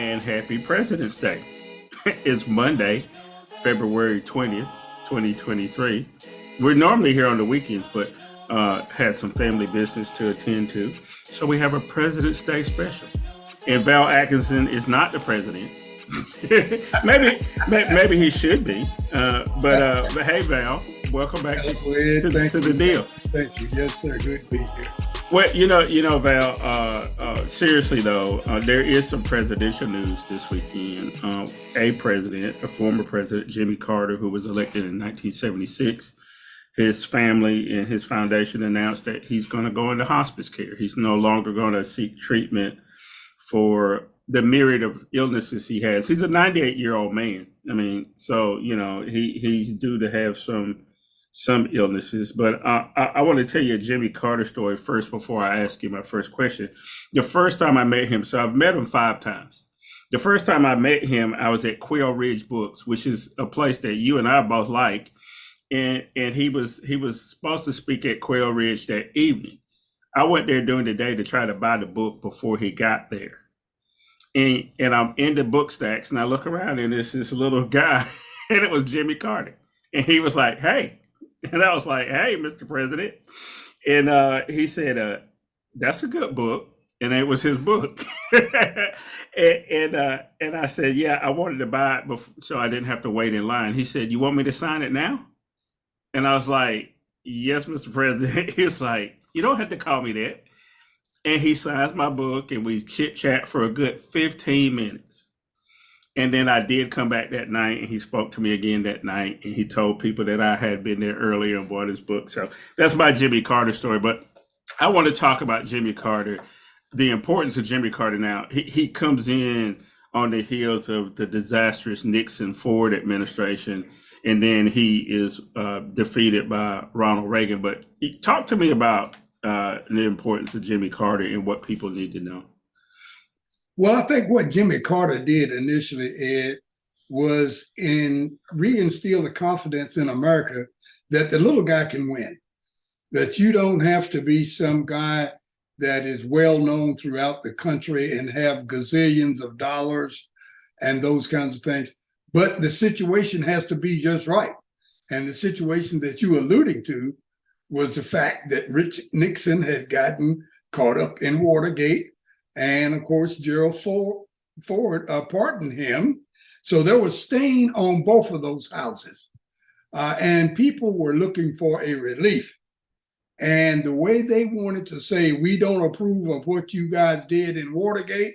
and happy President's Day. It's Monday, February 20th, 2023. We're normally here on the weekends, but had some family business to attend to. So we have a President's Day special. And Val Atkinson is not the president. maybe he should be. But hey, Val, welcome back to the deal. Thank you. Yes, sir. Good to be here. Well, Val. Seriously though, there is some presidential news this weekend. A former president, Jimmy Carter, who was elected in 1976, his family and his foundation announced that he's going to go into hospice care. He's no longer going to seek treatment for the myriad of illnesses he has. He's a 98-year-old man. I mean, so he's due to have some illnesses. But I want to tell you a Jimmy Carter story first before I ask you my first question. The first time I met him, so I've met him 5 times. The first time I met him, I was at Quail Ridge Books, which is a place that you and I both like. And he was supposed to speak at Quail Ridge that evening. I went there during the day to try to buy the book before he got there. And I'm in the book stacks and I look around and there's this little guy and it was Jimmy Carter. And he was like, "Hey." And I was like, "Hey, Mr. President." And he said, "That's a good book." And it was his book. and I said, "Yeah, I wanted to buy it before, so I didn't have to wait in line." He said, "You want me to sign it now?" And I was like, "Yes, Mr. President." He was like, "You don't have to call me that." And he signs my book and we chit chat for a good 15 minutes. And then I did come back that night and he spoke to me again that night. And he told people that I had been there earlier and bought his book. So that's my Jimmy Carter story. But I want to talk about Jimmy Carter, the importance of Jimmy Carter now. He comes in on the heels of the disastrous Nixon Ford administration. And then he is defeated by Ronald Reagan. But talk to me about the importance of Jimmy Carter and what people need to know. Well, I think what Jimmy Carter did initially, Ed, was reinstill the confidence in America that the little guy can win, that you don't have to be some guy that is well known throughout the country and have gazillions of dollars and those kinds of things. But the situation has to be just right. And the situation that you were alluding to was the fact that Rich Nixon had gotten caught up in Watergate. And of course, Gerald Ford pardoned him. So there was stain on both of those houses. And people were looking for a relief. And the way they wanted to say, "We don't approve of what you guys did in Watergate,"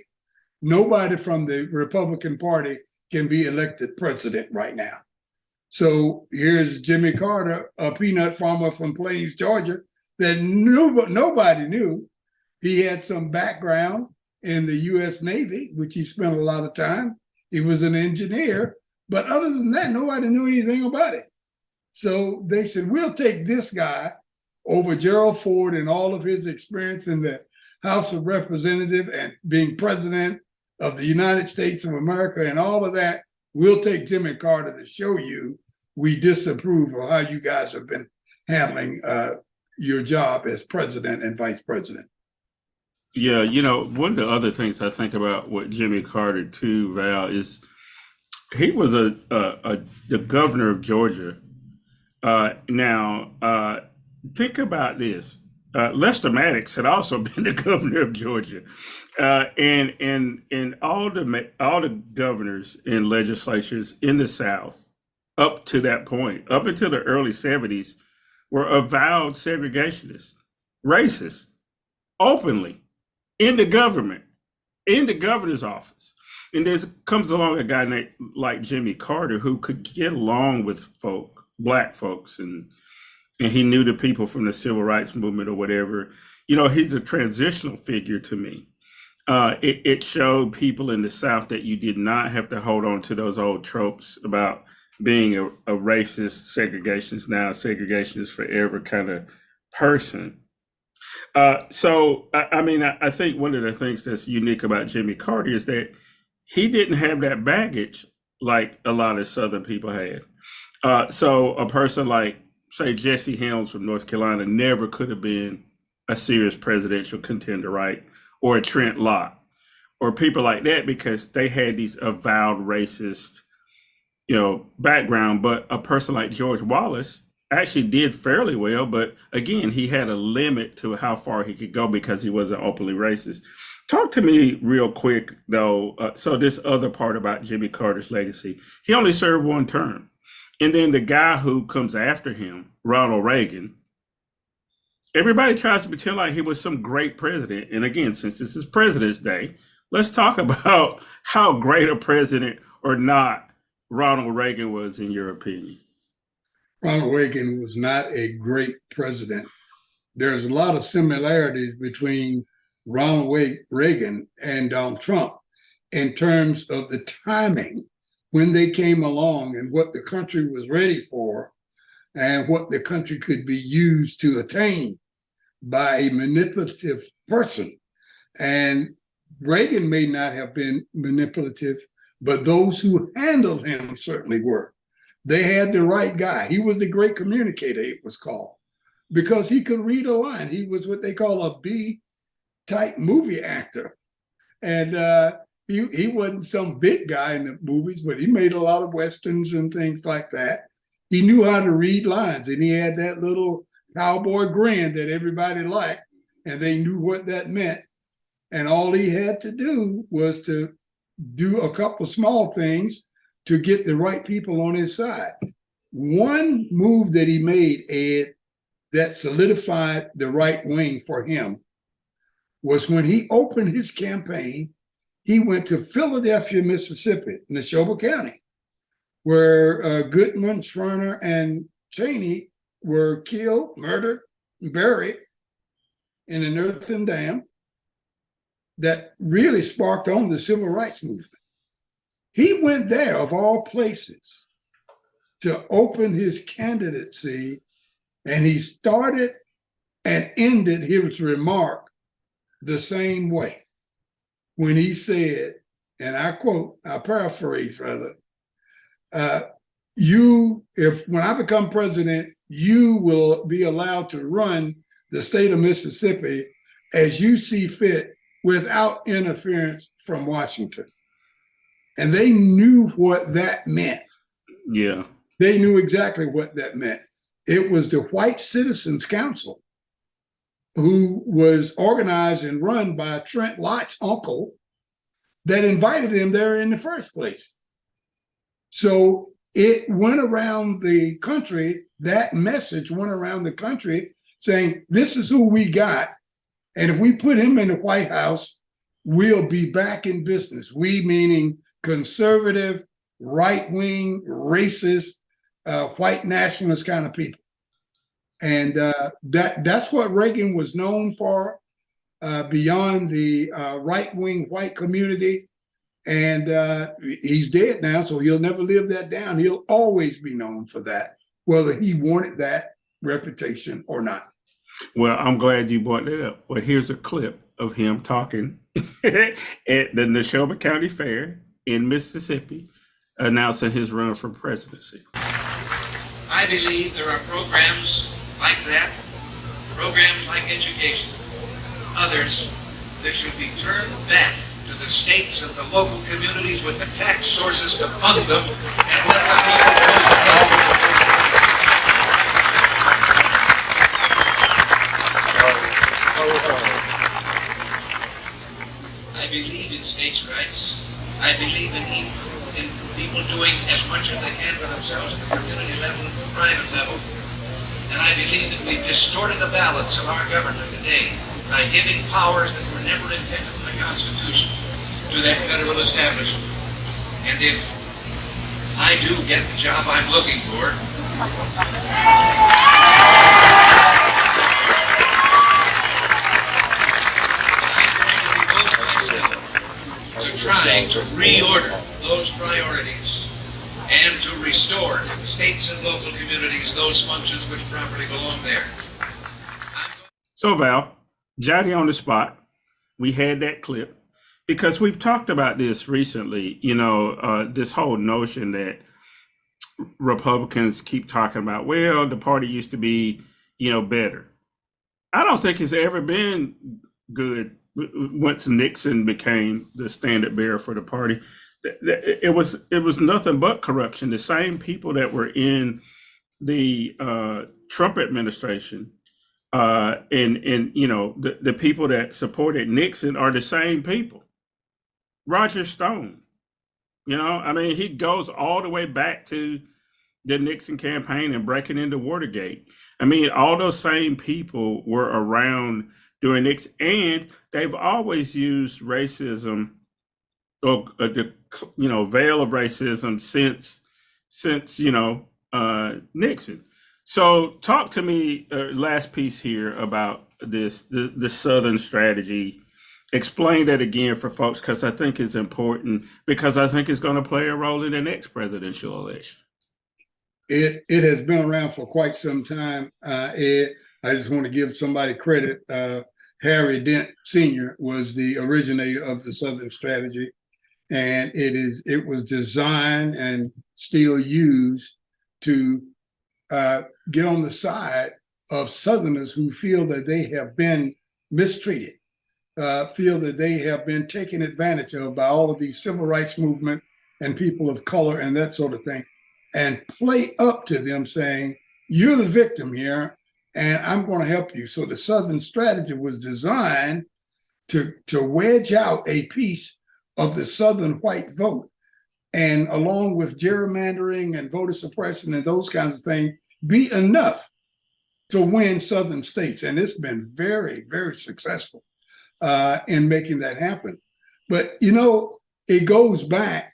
nobody from the Republican Party can be elected president right now. So here's Jimmy Carter, a peanut farmer from Plains, Georgia, that nobody knew. He had some background in the U.S. Navy, which he spent a lot of time. He was an engineer, but other than that, nobody knew anything about it. So they said, "We'll take this guy over Gerald Ford and all of his experience in the House of Representatives and being president of the United States of America and all of that. We'll take Jimmy Carter to show you we disapprove of how you guys have been handling your job as president and vice president." Yeah, one of the other things I think about with Jimmy Carter too, Val, is he was the governor of Georgia. Now, think about this. Lester Maddox had also been the governor of Georgia, and all the governors and legislatures in the South up to that point, up until the early 70s, were avowed segregationists, racist, openly in the government, in the governor's office. And there comes along a guy like Jimmy Carter who could get along with black folks, and he knew the people from the civil rights movement or whatever. He's a transitional figure to me. It showed people in the South that you did not have to hold on to those old tropes about being a racist, segregationist now, segregationist forever kind of person. So I think one of the things that's unique about Jimmy Carter is that he didn't have that baggage like a lot of Southern people had. So a person like, say, Jesse Helms from North Carolina never could have been a serious presidential contender, right? Or a Trent Lott. or people like that because they had these avowed racist, background. But a person like George Wallace actually did fairly well. But again, he had a limit to how far he could go because he wasn't openly racist. Talk to me real quick, though. So this other part about Jimmy Carter's legacy, he only served one term. And then the guy who comes after him, Ronald Reagan, everybody tries to pretend like he was some great president. And again, since this is President's Day, let's talk about how great a president or not Ronald Reagan was, in your opinion. Ronald Reagan was not a great president. There's a lot of similarities between Ronald Reagan and Donald Trump in terms of the timing when they came along and what the country was ready for and what the country could be used to attain by a manipulative person. And Reagan may not have been manipulative, but those who handled him certainly were. They had the right guy. He was a great communicator, it was called, because he could read a line. He was what they call a B-type movie actor. And he wasn't some big guy in the movies, but he made a lot of Westerns and things like that. He knew how to read lines, and he had that little cowboy grin that everybody liked, and they knew what that meant. And all he had to do was to do a couple small things to get the right people on his side. One move that he made, Ed, that solidified the right wing for him was when he opened his campaign, he went to Philadelphia, Mississippi, Neshoba County, where Goodman, Schwerner, and Cheney were killed, murdered, and buried in an earthen dam that really sparked on the civil rights movement. He went there, of all places, to open his candidacy, and he started and ended his remark the same way when he said, and I quote, I paraphrase rather, when I become president, you will be allowed to run the state of Mississippi as you see fit without interference from Washington. And they knew what that meant. Yeah. They knew exactly what that meant. It was the White Citizens Council, who was organized and run by Trent Lott's uncle, that invited him there in the first place. So it went around the country, that message went around the country saying, this is who we got. And if we put him in the White House, we'll be back in business. We meaning conservative, right-wing, racist, white nationalist kind of people. And that's what Reagan was known for beyond the right-wing white community. And he's dead now, so he'll never live that down. He'll always be known for that, whether he wanted that reputation or not. Well, I'm glad you brought that up. Well, here's a clip of him talking at the Neshoba County Fair in Mississippi, announcing his run for presidency. I believe there are programs like that, programs like education, others that should be turned back to the states and the local communities with the tax sources to fund them, and let the people I believe in states' rights. I believe in people doing as much as they can for themselves at the community level and the private level. And I believe that we've distorted the balance of our government today by giving powers that were never intended in the Constitution to that federal establishment. And if I do get the job I'm looking for, trying to reorder those priorities and to restore to the states and local communities those functions which properly belong there. So Val, Johnny on the spot, we had that clip because we've talked about this recently, this whole notion that Republicans keep talking about, well, the party used to be, better. I don't think it's ever been good once Nixon became the standard bearer for the party, it was nothing but corruption. The same people that were in the Trump administration, and the people that supported Nixon are the same people. Roger Stone, I mean, he goes all the way back to the Nixon campaign and breaking into Watergate. I mean, all those same people were around during Nixon, and they've always used racism or the veil of racism since Nixon. So, talk to me last piece here about the Southern strategy. Explain that again for folks, because I think it's important, because I think it's going to play a role in the next presidential election. It has been around for quite some time, Ed. I just want to give somebody credit. Harry Dent Sr. was the originator of the Southern strategy, and it was designed and still used to get on the side of Southerners who feel that they have been mistreated, feel that they have been taken advantage of by all of these civil rights movement and people of color and that sort of thing, and play up to them saying, you're the victim here, and I'm going to help you. So the Southern strategy was designed to wedge out a piece of the Southern white vote, and along with gerrymandering and voter suppression and those kinds of things, be enough to win Southern states. And it's been very, very successful in making that happen. But, it goes back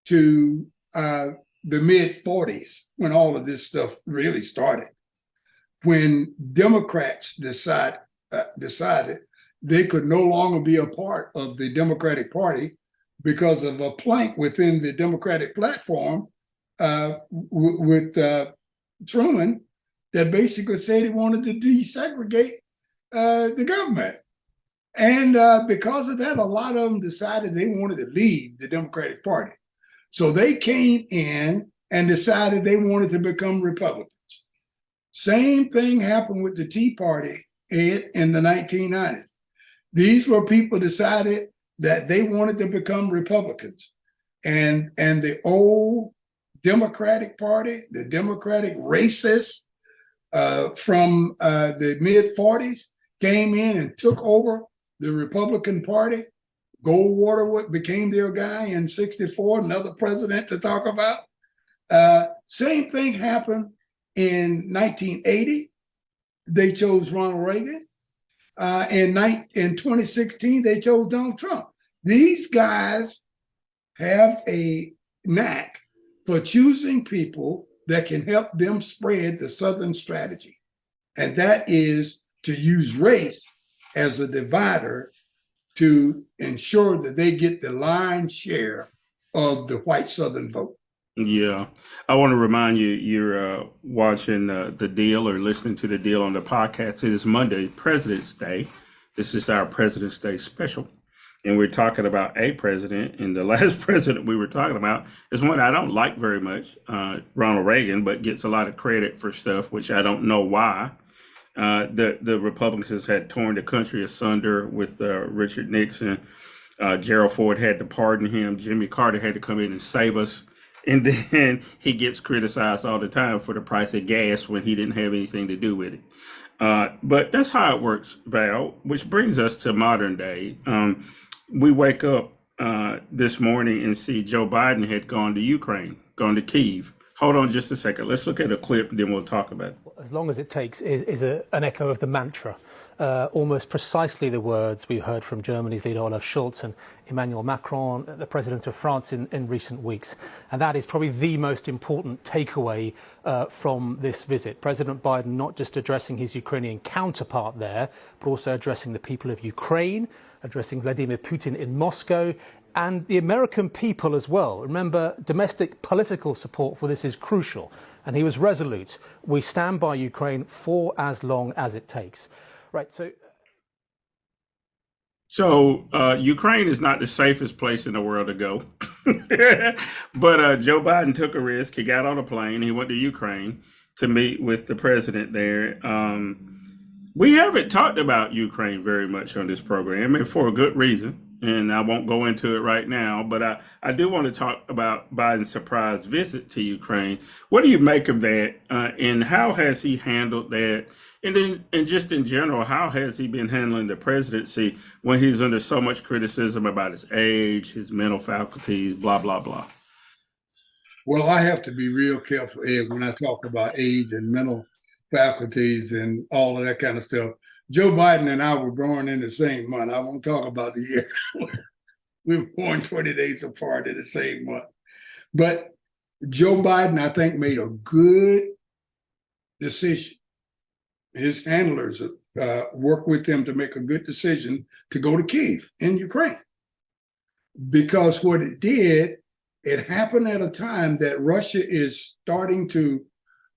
to the mid-40s when all of this stuff really started, when Democrats decided they could no longer be a part of the Democratic Party because of a plank within the Democratic platform with Truman that basically said he wanted to desegregate the government. And because of that, a lot of them decided they wanted to leave the Democratic Party. So they came in and decided they wanted to become Republicans. Same thing happened with the Tea Party in the 1990s. These were people decided that they wanted to become Republicans. And the old Democratic Party, the Democratic racists from the mid-40s came in and took over the Republican Party. Goldwater became their guy in '64, another president to talk about. Same thing happened in 1980. They chose Ronald Reagan. In 2016, they chose Donald Trump. These guys have a knack for choosing people that can help them spread the Southern strategy. And that is to use race as a divider to ensure that they get the lion's share of the white Southern vote. Yeah. I want to remind you, you're watching The Deal or listening to The Deal on the podcast. It is Monday, President's Day. This is our President's Day special. And we're talking about a president. And the last president we were talking about is one I don't like very much, Ronald Reagan, but gets a lot of credit for stuff, which I don't know why. The Republicans had torn the country asunder with Richard Nixon. Gerald Ford had to pardon him. Jimmy Carter had to come in and save us. And then he gets criticized all the time for the price of gas when he didn't have anything to do with it. But that's how it works, Val, which brings us to modern day. We wake up this morning and see Joe Biden had gone to Ukraine, gone to Kyiv. Hold on just a second. Let's look at a clip, and then we'll talk about it. As long as it takes is an echo of the mantra, almost precisely the words we heard from Germany's leader Olaf Scholz and Emmanuel Macron, the president of France, in recent weeks. And that is probably the most important takeaway from this visit. President Biden not just addressing his Ukrainian counterpart there, but also addressing the people of Ukraine, addressing Vladimir Putin in Moscow, and the American people as well. Remember, domestic political support for this is crucial. And he was resolute. We stand by Ukraine for as long as it takes. Right, So Ukraine is not the safest place in the world to go. But Joe Biden took a risk. He got on a plane. He went to Ukraine to meet with the president there. We haven't talked about Ukraine very much on this program, and for a good reason. And I won't go into it right now, but I do want to talk about Biden's surprise visit to Ukraine. What do you make of that? And how has he handled that? And then, and just in general, how has he been handling the presidency when he's under so much criticism about his age, his mental faculties, blah, blah, blah? Well, I have to be real careful, Ed, when I talk about age and mental faculties and all of that kind of stuff. Joe Biden and I were born in the same month. I won't talk about the year. We were born 20 days apart in the same month. But Joe Biden, I think, made a good decision. His handlers worked with him to make a good decision to go to Kyiv in Ukraine. Because what it did, it happened at a time that Russia is starting to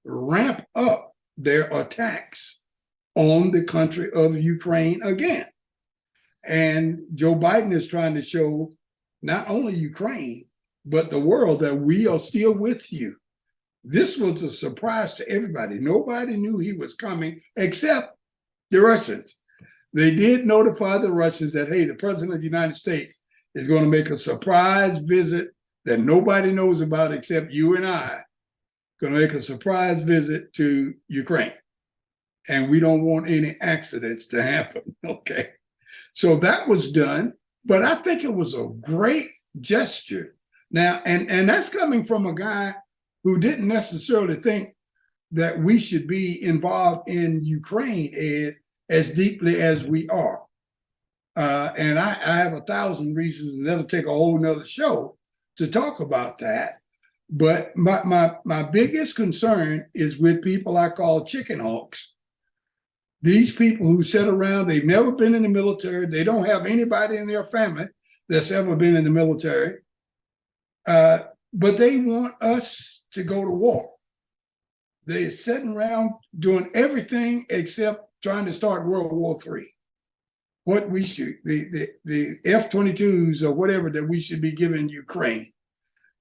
ramp up their attacks on the country of Ukraine again. And Joe Biden is trying to show not only Ukraine, but the world that we are still with you. This was a surprise to everybody. Nobody knew he was coming except the Russians. They did notify the Russians that, hey, the president of the United States is going to make a surprise visit that nobody knows about except you and I, going to make a surprise visit to Ukraine. And we don't want any accidents to happen, okay? So that was done, but I think it was a great gesture. Now, and that's coming from a guy who didn't necessarily think that we should be involved in Ukraine, Ed, as deeply as we are. And I have 1,000 reasons, and that'll take a whole nother show to talk about that. But my biggest concern is with people I call chicken hawks. These people who sit around, they've never been in the military. They don't have anybody in their family that's ever been in the military. But they want us to go to war. They're sitting around doing everything except trying to start World War III. What we should, the F-22s or whatever that we should be giving Ukraine,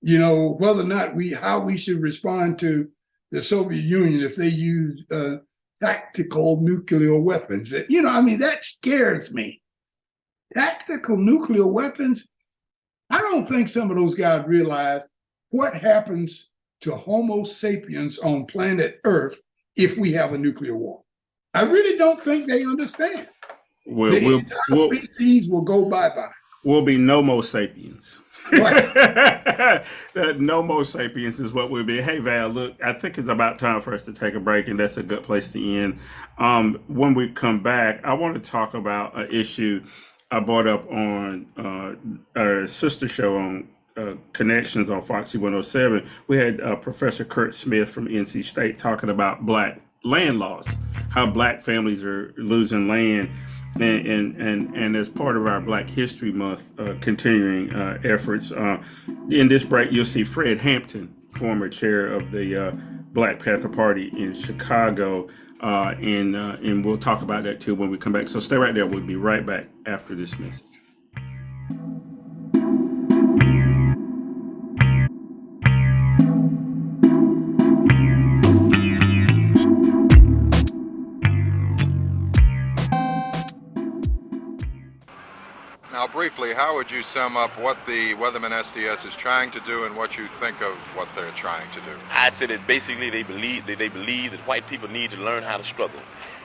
you know, whether or not how we should respond to the Soviet Union if they use tactical nuclear weapons. You know, I mean, that scares me. Tactical nuclear weapons, I don't think some of those guys realize what happens to Homo sapiens on planet Earth if we have a nuclear war. I really don't think they understand. The entire species will go bye-bye. We'll be Nomo sapiens. Right. Nomo sapiens is what we'll be. Hey, Val, look, I think it's about time for us to take a break, and that's a good place to end. When we come back, I want to talk about an issue I brought up on our sister show on Connections on Foxy 107. We had Professor Kurt Smith from NC State talking about Black land laws, how Black families are losing land. And as part of our Black History Month continuing efforts, in this break, you'll see Fred Hampton, former chair of the Black Panther Party in Chicago, and we'll talk about that too when we come back. So stay right there. We'll be right back after this message. Now, briefly, how would you sum up what the Weatherman SDS is trying to do and what you think of what they're trying to do? I'd say that basically they believe that white people need to learn how to struggle,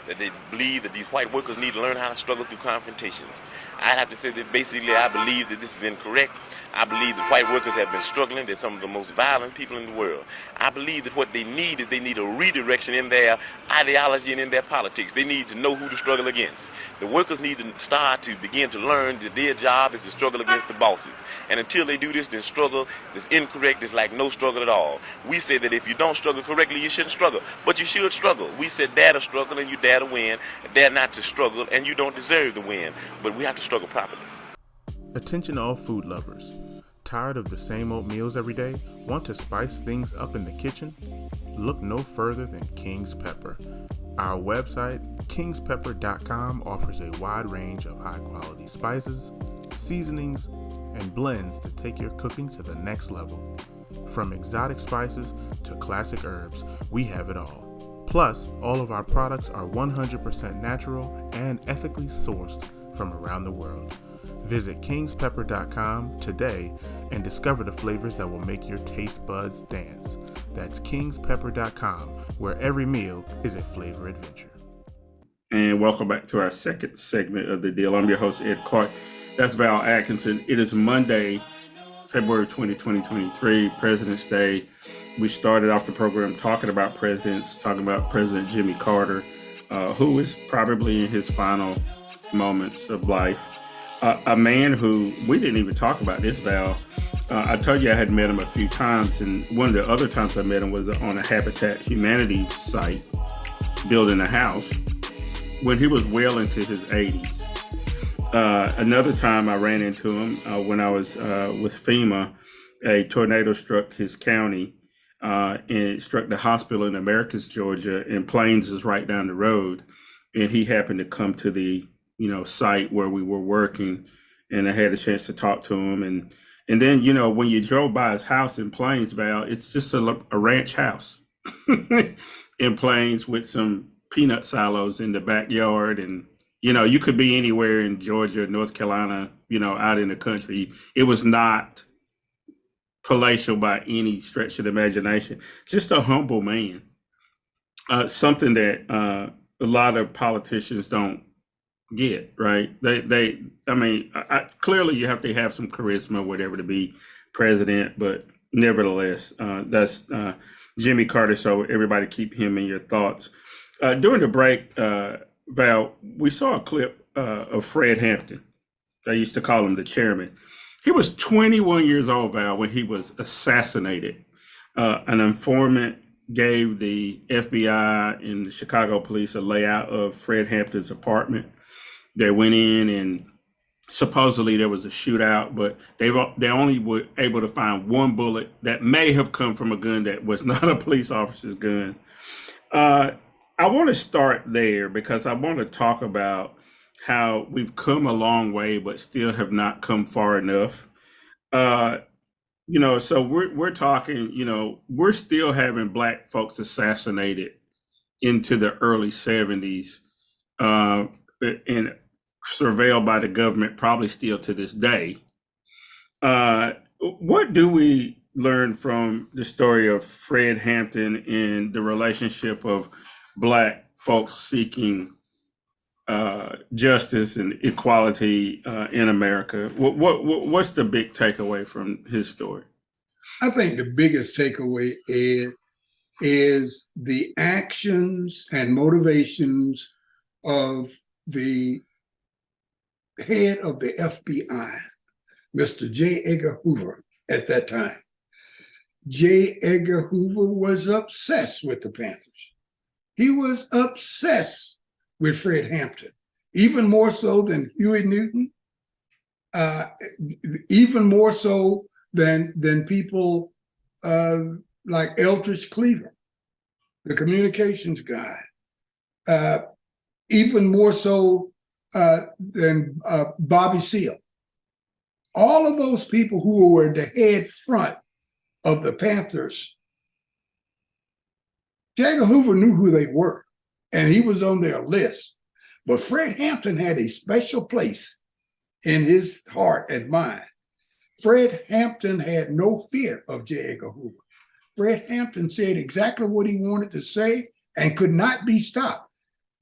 that they believe that these white workers need to learn how to struggle through confrontations. I'd have to say that basically I believe that this is incorrect. I believe that white workers have been struggling. They're some of the most violent people in the world. I believe that what they need is they need a redirection in their ideology and in their politics. They need to know who to struggle against. The workers need to start to begin to learn that their job is to struggle against the bosses. And until they do this, then struggle is incorrect. It's like no struggle at all. We say that if you don't struggle correctly, you shouldn't struggle. But you should struggle. We said dare to struggle and you dare to win, dare not to struggle and you don't deserve to win. But we have to struggle properly. Attention all food lovers. Tired of the same old meals every day? Want to spice things up in the kitchen? Look no further than King's Pepper. Our website, kingspepper.com, offers a wide range of high-quality spices, seasonings, and blends to take your cooking to the next level. From exotic spices to classic herbs, we have it all. Plus, all of our products are 100% natural and ethically sourced from around the world. Visit kingspepper.com today and discover the flavors that will make your taste buds dance. That's kingspepper.com, where every meal is a flavor adventure. And welcome back to our second segment of The Deal. I'm your host, Ed Clark. That's Val Atkinson. It is Monday, February 20, 2023, President's Day. We started off the program talking about presidents, talking about President Jimmy Carter, who is probably in his final moments of life. A man who, we didn't even talk about this, Val. I told you I had met him a few times, and one of the other times I met him was on a Habitat Humanity site, building a house, when he was well into his 80s. Another time I ran into him when I was with FEMA. A tornado struck his county, and it struck the hospital in Americus, Georgia, and Plains is right down the road. And he happened to come to the site where we were working, and I had a chance to talk to him. And then, when you drove by his house in Plains, Val, it's just a ranch house in Plains with some peanut silos in the backyard. And, you could be anywhere in Georgia, North Carolina, out in the country. It was not palatial by any stretch of the imagination. Just a humble man. Something that a lot of politicians don't get, right? Clearly you have to have some charisma, whatever, to be president, but nevertheless, that's Jimmy Carter. So everybody keep him in your thoughts. During the break, Val, we saw a clip of Fred Hampton. I used to call him the chairman. He was 21 years old, Val, when he was assassinated. An informant gave the FBI and the Chicago police a layout of Fred Hampton's apartment. They went in, and supposedly there was a shootout, but they only were able to find one bullet that may have come from a gun that was not a police officer's gun. I want to start there because I want to talk about how we've come a long way, but still have not come far enough. So we're talking, we're still having Black folks assassinated into the early 70s, and surveilled by the government, probably still to this day. What do we learn from the story of Fred Hampton and the relationship of Black folks seeking justice and equality in America? What's the big takeaway from his story? I think the biggest takeaway is the actions and motivations of the head of the FBI, Mr. J. Edgar Hoover, at that time. J. Edgar Hoover was obsessed with the Panthers. He was obsessed with Fred Hampton, even more so than Huey Newton, even more so than people like Eldridge Cleaver, the communications guy, even more so than Bobby Seale. All of those people who were the head front of the Panthers, J. Edgar Hoover knew who they were, and he was on their list. But Fred Hampton had a special place in his heart and mind. Fred Hampton had no fear of J. Edgar Hoover. Fred Hampton said exactly what he wanted to say and could not be stopped.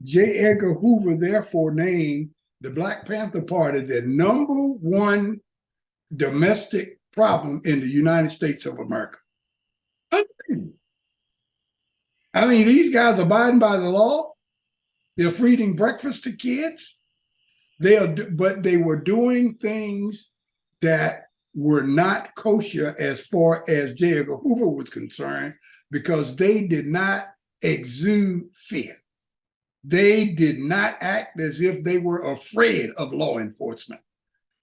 J. Edgar Hoover therefore named the Black Panther Party the number one domestic problem in the United States of America. I mean, these guys are abiding by the law. They're feeding breakfast to kids. But they were doing things that were not kosher as far as J. Edgar Hoover was concerned, because they did not exude fear. They did not act as if they were afraid of law enforcement.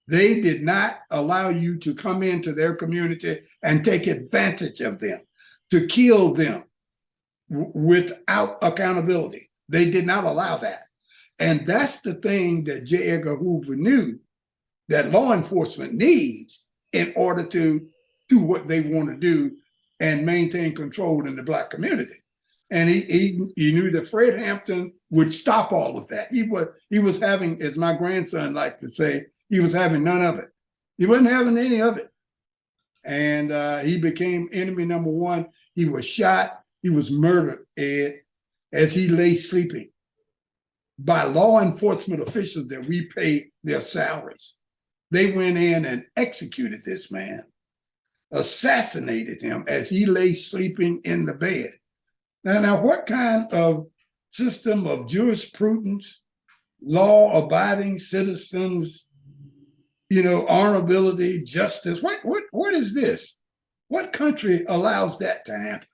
They did not allow you to come into their community and take advantage of them, to kill them without accountability. They did not allow that. And that's the thing that J. Edgar Hoover knew that law enforcement needs in order to do what they want to do and maintain control in the Black community. And he knew that Fred Hampton would stop all of that. He was having, as my grandson liked to say, he was having none of it. He wasn't having any of it. And he became enemy number one. He was shot. He was murdered, Ed, as he lay sleeping by law enforcement officials that we pay their salaries. They went in and executed this man, assassinated him as he lay sleeping in the bed. Now, what kind of system of jurisprudence, law-abiding citizens, honorability, justice? What is this? What country allows that to happen?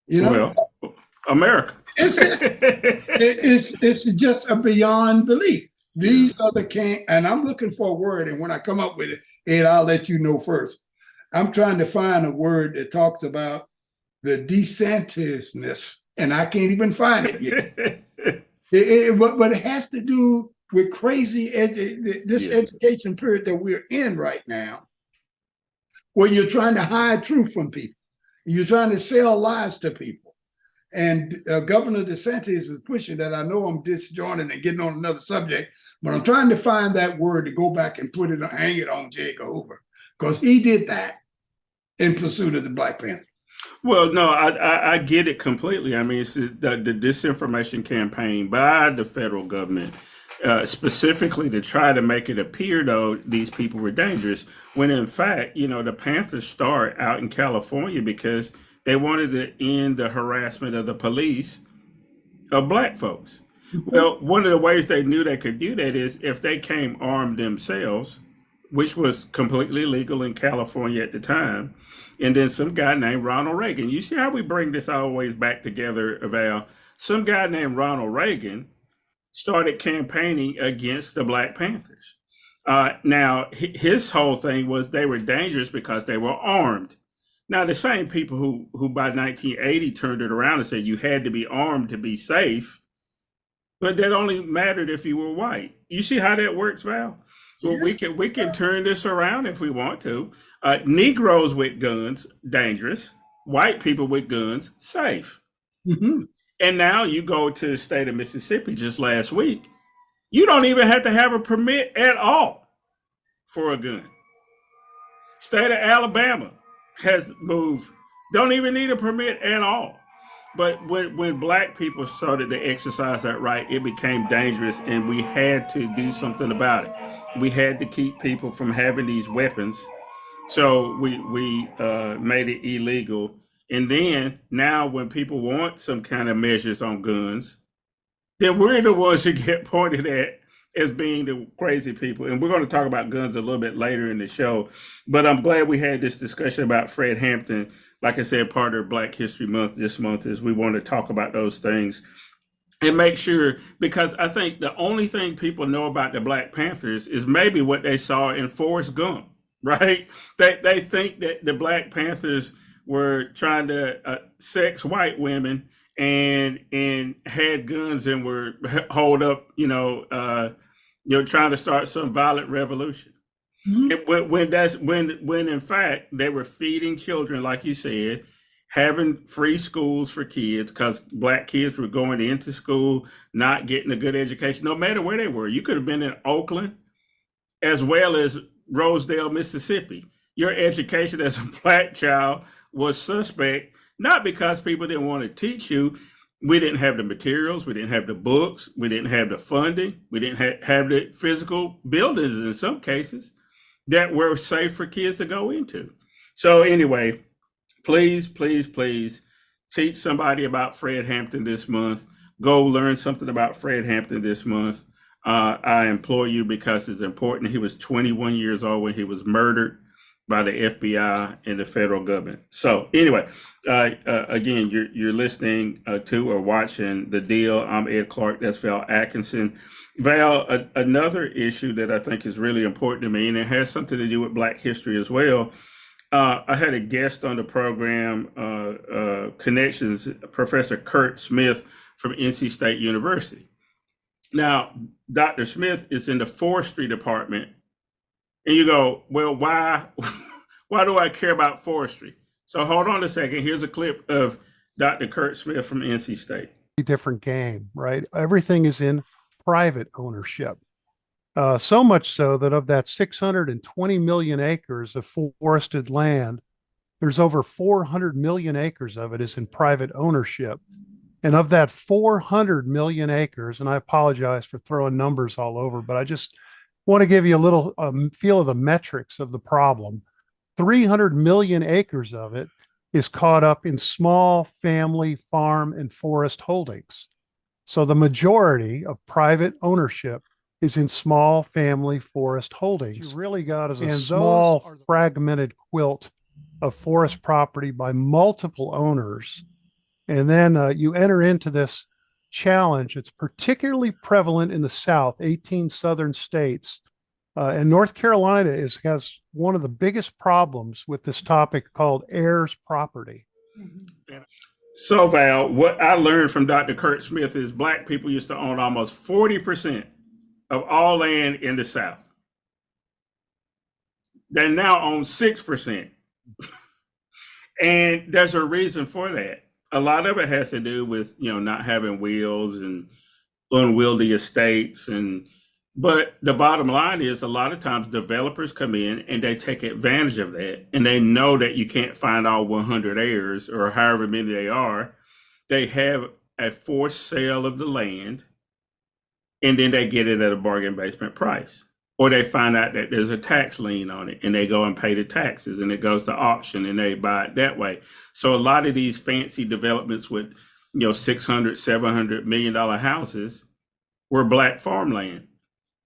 Well, America. It's just a beyond belief. These are the and I'm looking for a word, and when I come up with it, Ed, I'll let you know first. I'm trying to find a word that talks about the DeSantisness, and I can't even find it yet. But it has to do with crazy education period that we're in right now, where you're trying to hide truth from people. You're trying to sell lies to people. And Governor DeSantis is pushing that. I know I'm disjointed and getting on another subject, but I'm trying to find that word to go back and hang it on J. Hoover, because he did that in pursuit of the Black Panthers. Well, no, I get it completely. I mean, it's the disinformation campaign by the federal government, specifically to try to make it appear, though, these people were dangerous, when in fact, the Panthers start out in California because they wanted to end the harassment of the police of Black folks. Well, one of the ways they knew they could do that is if they came armed themselves, which was completely legal in California at the time. And then some guy named Ronald Reagan. You see how we bring this always back together, Val? Some guy named Ronald Reagan started campaigning against the Black Panthers. Now, his whole thing was they were dangerous because they were armed. Now, the same people who by 1980 turned it around and said you had to be armed to be safe, but that only mattered if you were white. You see how that works, Val? Well, we can turn this around if we want to. Negroes with guns, dangerous. White people with guns, safe. Mm-hmm. And now you go to the state of Mississippi just last week. You don't even have to have a permit at all for a gun. State of Alabama has moved, don't even need a permit at all. But when Black people started to exercise that right, it became dangerous, and we had to do something about it. We had to keep people from having these weapons. So we made it illegal. And then now when people want some kind of measures on guns, then we're the ones who get pointed at as being the crazy people. And we're going to talk about guns a little bit later in the show. But I'm glad we had this discussion about Fred Hampton. Like I said, part of Black History Month this month is we want to talk about those things and make sure, because I think the only thing people know about the Black Panthers is maybe what they saw in Forrest Gump, right? They think that the Black Panthers were trying to sex white women and had guns and were holed up, trying to start some violent revolution. Mm-hmm. When in fact they were feeding children, like you said, having free schools for kids, because Black kids were going into school, not getting a good education, no matter where they were. You could have been in Oakland as well as Rosedale, Mississippi. Your education as a Black child was suspect, not because people didn't want to teach you. We didn't have the materials, we didn't have the books, we didn't have the funding, we didn't have the physical buildings in some cases that were safe for kids to go into. So anyway, please teach somebody about Fred Hampton this month. Go learn something about Fred Hampton this month. I implore you, because it's important. He was 21 years old when he was murdered by the FBI and the federal government. So anyway, again, you're listening to or watching The Deal. I'm Ed Clark. That's Val Atkinson. Val, another issue that I think is really important to me, and it has something to do with Black history as well. I had a guest on the program, Connections, Professor Kurt Smith from NC State University. Now, Dr. Smith is in the forestry department. And you go, well, why do I care about forestry? So hold on a second. Here's a clip of Dr. Kurt Smith from NC State. Different game, right? Everything is in private ownership. So much so that of that 620 million acres of forested land, there's over 400 million acres of it is in private ownership. And of that 400 million acres, and I apologize for throwing numbers all over, but I just want to give you a little feel of the metrics of the problem. 300 million acres of it is caught up in small family farm and forest holdings. So the majority of private ownership is in small family forest holdings. What you really got is a small fragmented quilt of forest property by multiple owners. And then you enter into this challenge. It's particularly prevalent in the South, 18 southern states. And North Carolina has one of the biggest problems with this topic called heirs property. So, Val, what I learned from Dr. Kurt Smith is Black people used to own almost 40% of all land in the South. They now own 6%. And there's a reason for that. A lot of it has to do with, not having wills and unwieldy estates. But the bottom line is a lot of times developers come in and they take advantage of that. And they know that you can't find all 100 heirs or however many they are. They have a forced sale of the land, and then they get it at a bargain basement price. Or they find out that there's a tax lien on it and they go and pay the taxes and it goes to auction and they buy it that way. So a lot of these fancy developments with, $600, $700 million houses were Black farmland,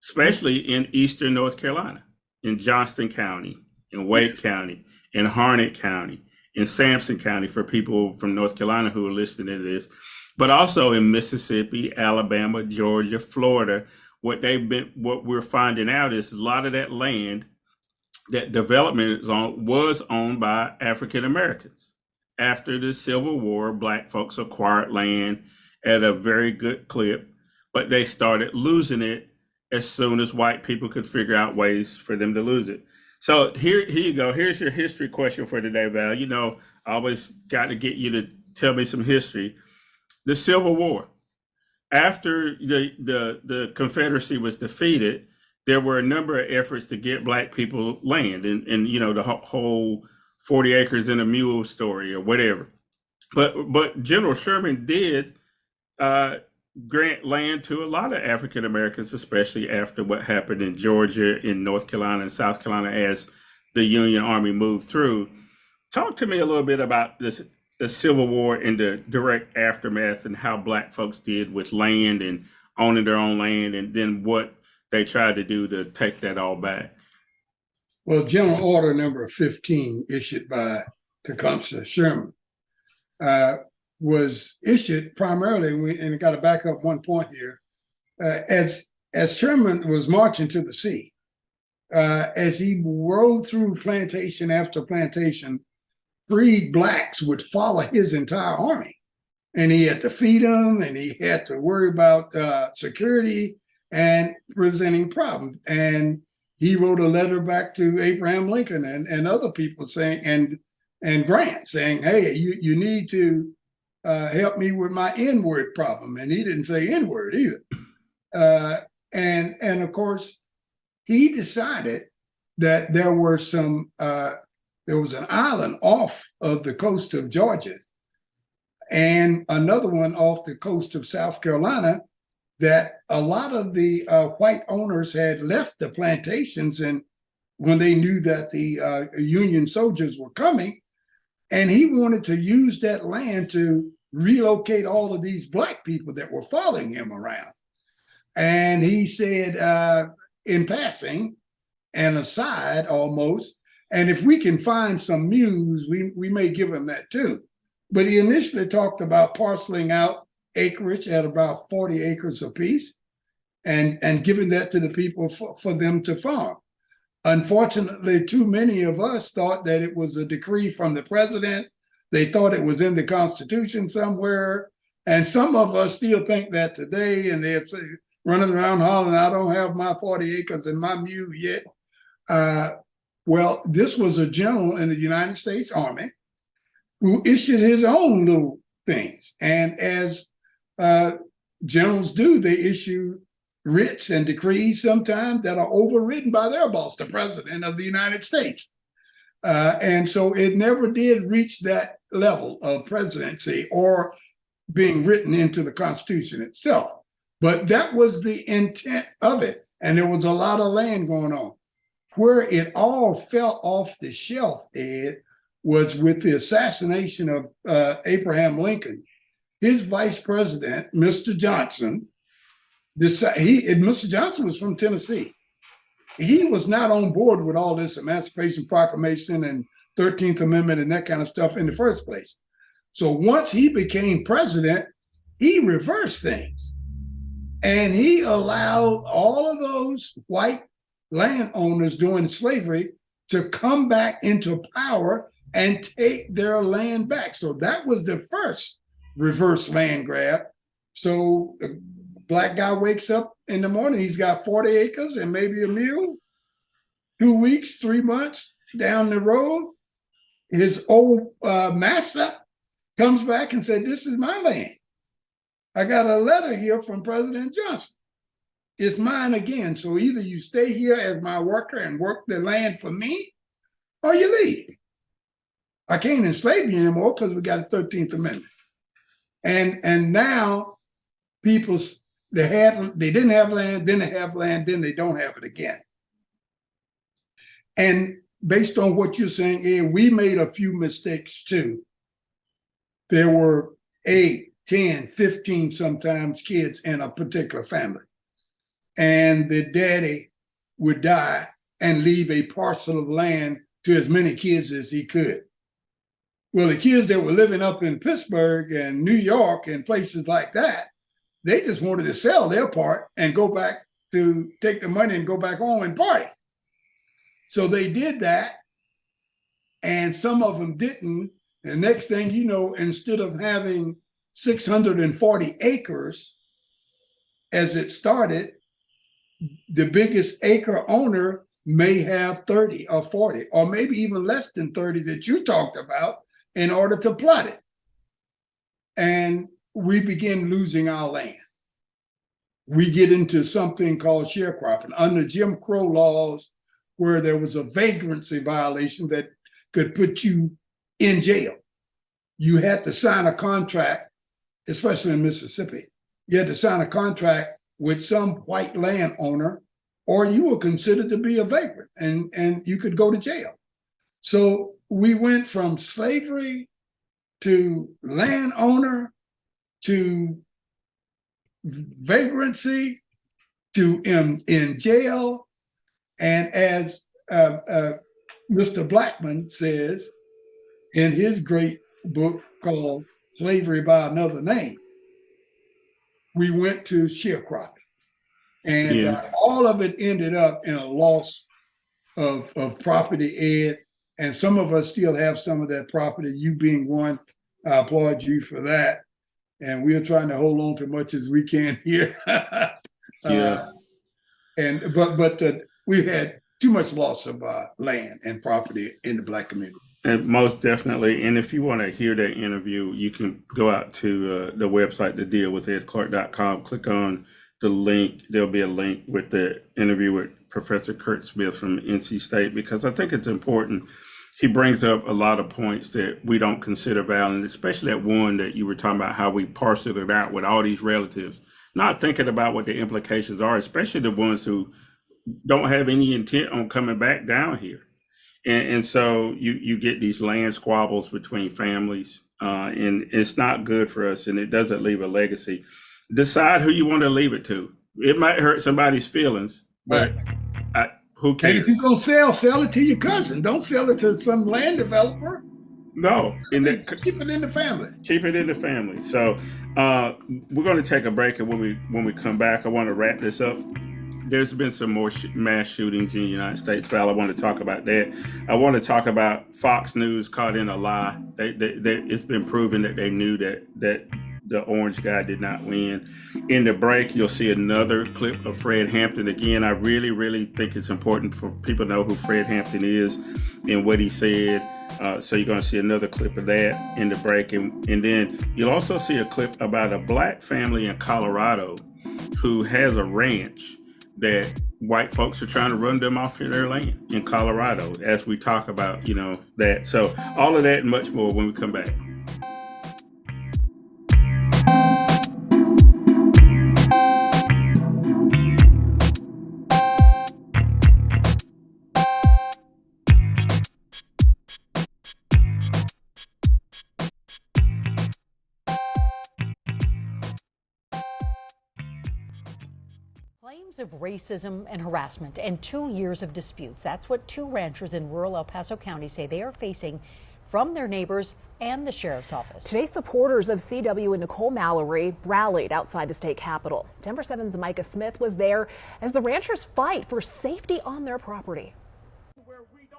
especially in eastern North Carolina, in Johnston County, in Wake County, in Harnett County, in Sampson County for people from North Carolina who are listening to this, but also in Mississippi, Alabama, Georgia, Florida. What we're finding out is a lot of that land that development was owned by African Americans. After the Civil War, Black folks acquired land at a very good clip, but they started losing it as soon as white people could figure out ways for them to lose it. So here you go. Here's your history question for today, Val. I always got to get you to tell me some history. The Civil War. After the Confederacy was defeated, there were a number of efforts to get Black people land and the whole 40 acres and a mule story or whatever. But General Sherman did grant land to a lot of African Americans, especially after what happened in Georgia, in North Carolina, and South Carolina as the Union Army moved through. Talk to me a little bit about the Civil War and the direct aftermath and how Black folks did with land and owning their own land, and then what they tried to do to take that all back. Well, General Order number 15, issued by Tecumseh Sherman, was issued primarily, and got to back up one point here, as Sherman was marching to the sea, as he rode through plantation after plantation, freed Blacks would follow his entire army. And he had to feed them, and he had to worry about security and presenting problems. And he wrote a letter back to Abraham Lincoln and other people saying, and Grant saying, hey, you need to help me with my N-word problem. And he didn't say N-word either. And of course, he decided that there was an island off of the coast of Georgia and another one off the coast of South Carolina that a lot of the white owners had left the plantations, and when they knew that the Union soldiers were coming, and he wanted to use that land to relocate all of these Black people that were following him around. And he said, in passing and aside almost, and if we can find some mules, we may give him that too. But he initially talked about parceling out acreage at about 40 acres apiece and giving that to the people for them to farm. Unfortunately, too many of us thought that it was a decree from the president. They thought it was in the Constitution somewhere. And some of us still think that today, and they're running around hollering, I don't have my 40 acres and my mule yet. Well, this was a general in the United States Army who issued his own little things. And as generals do, they issue writs and decrees sometimes that are overridden by their boss, the president of the United States. And so it never did reach that level of presidency or being written into the Constitution itself. But that was the intent of it. And there was a lot of land going on. Where it all fell off the shelf, Ed, was with the assassination of Abraham Lincoln. His vice president, Mr. Johnson, Mr. Johnson was from Tennessee. He was not on board with all this Emancipation Proclamation and 13th Amendment and that kind of stuff in the first place. So once he became president, he reversed things. And he allowed all of those white landowners during slavery to come back into power and take their land back. So that was the first reverse land grab. So the black guy wakes up in the morning, he's got 40 acres and maybe a mule. 2 weeks, 3 months down the road, his old master comes back and said, "This is my land. I got a letter here from President Johnson. It's mine again. So either you stay here as my worker and work the land for me, or you leave. I can't enslave you anymore because we got a 13th Amendment." And now people, they didn't have land, then they have land, then they don't have it again. And based on what you're saying, Ed, we made a few mistakes too. There were 8, 10, 15 sometimes kids in a particular family. And the daddy would die and leave a parcel of land to as many kids as he could. Well, the kids that were living up in Pittsburgh and New York and places like that, they just wanted to sell their part and go back to take the money and go back home and party. So they did that, and some of them didn't. The next thing you know, instead of having 640 acres as it started, the biggest acre owner may have 30 or 40, or maybe even less than 30 that you talked about in order to plot it. And we begin losing our land. We get into something called sharecropping. Under Jim Crow laws, where there was a vagrancy violation that could put you in jail, you had to sign a contract, especially in Mississippi. You had to sign a contract with some white landowner, or you were considered to be a vagrant and you could go to jail. So we went from slavery to landowner to vagrancy to in jail. And as Mr. Blackman says in his great book called Slavery by Another Name, we went to sharecropping. And all of it ended up in a loss of property, Ed. And some of us still have some of that property, you being one. I applaud you for that. And we are trying to hold on to much as we can here. But we've had too much loss of land and property in the Black community. And most definitely. And if you want to hear that interview, you can go out to the website, thedealwithedclark.com, click on the link. There'll be a link with the interview with Professor Kurt Smith from NC State, because I think it's important. He brings up a lot of points that we don't consider valid, especially that one that you were talking about, how we parceled it out with all these relatives, not thinking about what the implications are, especially the ones who don't have any intent on coming back down here. And so you get these land squabbles between families, and it's not good for us, and it doesn't leave a legacy. Decide who you want to leave it to. It might hurt somebody's feelings, but who cares? And if you're going to sell it to your cousin. Don't sell it to some land developer. No. Keep it in the family. Keep it in the family. So we're going to take a break, and when we come back, I want to wrap this up. There's been some more mass shootings in the United States, Val. I want to talk about that. I want to talk about Fox News caught in a lie. It's been proven that they knew that the orange guy did not win. In the break, you'll see another clip of Fred Hampton. Again, I really, really think it's important for people to know who Fred Hampton is and what he said. So you're going to see another clip of that in the break. And then you'll also see a clip about a black family in Colorado who has a ranch that white folks are trying to run them off of their land in Colorado as we talk about, that. So all of that and much more when we come back. Claims of racism and harassment and 2 years of disputes. That's what two ranchers in rural El Paso County say they are facing from their neighbors and the sheriff's office. Today, supporters of CW and Nicole Mallory rallied outside the state capitol. Denver 7's Micah Smith was there as the ranchers fight for safety on their property.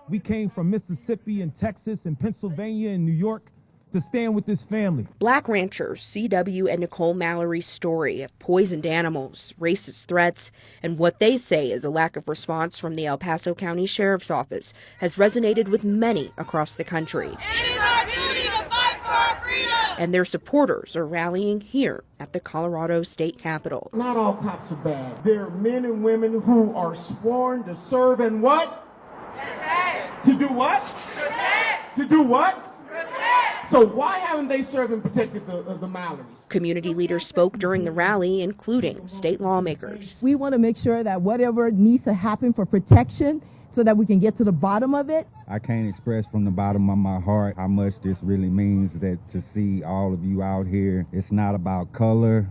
We came from Mississippi and Texas and Pennsylvania and New York to stand with this family. Black ranchers CW and Nicole Mallory's story of poisoned animals, racist threats, and what they say is a lack of response from the El Paso County Sheriff's Office has resonated with many across the country. It is our duty to fight for our freedom. And their supporters are rallying here at the Colorado State Capitol. Not all cops are bad. There are men and women who are sworn to serve and what? Protect. To do what? Protect. To do what? Protect. So why haven't they served and protected the Mallories? Community leaders spoke during the rally, including state lawmakers. We want to make sure that whatever needs to happen for protection so that we can get to the bottom of it. I can't express from the bottom of my heart how much this really means, that to see all of you out here. It's not about color,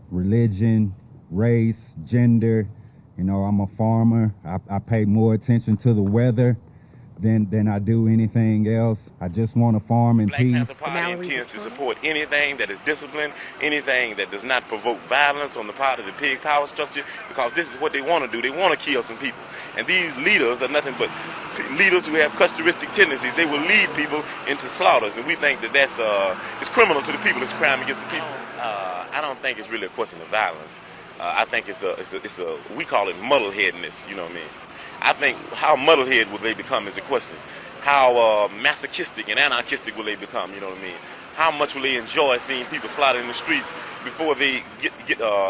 religion, race, gender. I'm a farmer. I pay more attention to the weather than I do anything else. I just want to farm in peace. Black Panther Party intends to support anything that is disciplined, anything that does not provoke violence on the part of the pig power structure, because this is what they want to do. They want to kill some people. And these leaders are nothing but leaders who have customistic tendencies. They will lead people into slaughters, and we think that that's it's criminal to the people. It's a crime against the people. I don't think it's really a question of violence. I think it's a we call it muddleheadedness. You know what I mean? I think how muddlehead will they become is the question. How masochistic and anarchistic will they become? You know what I mean? How much will they enjoy seeing people slaughtered in the streets before they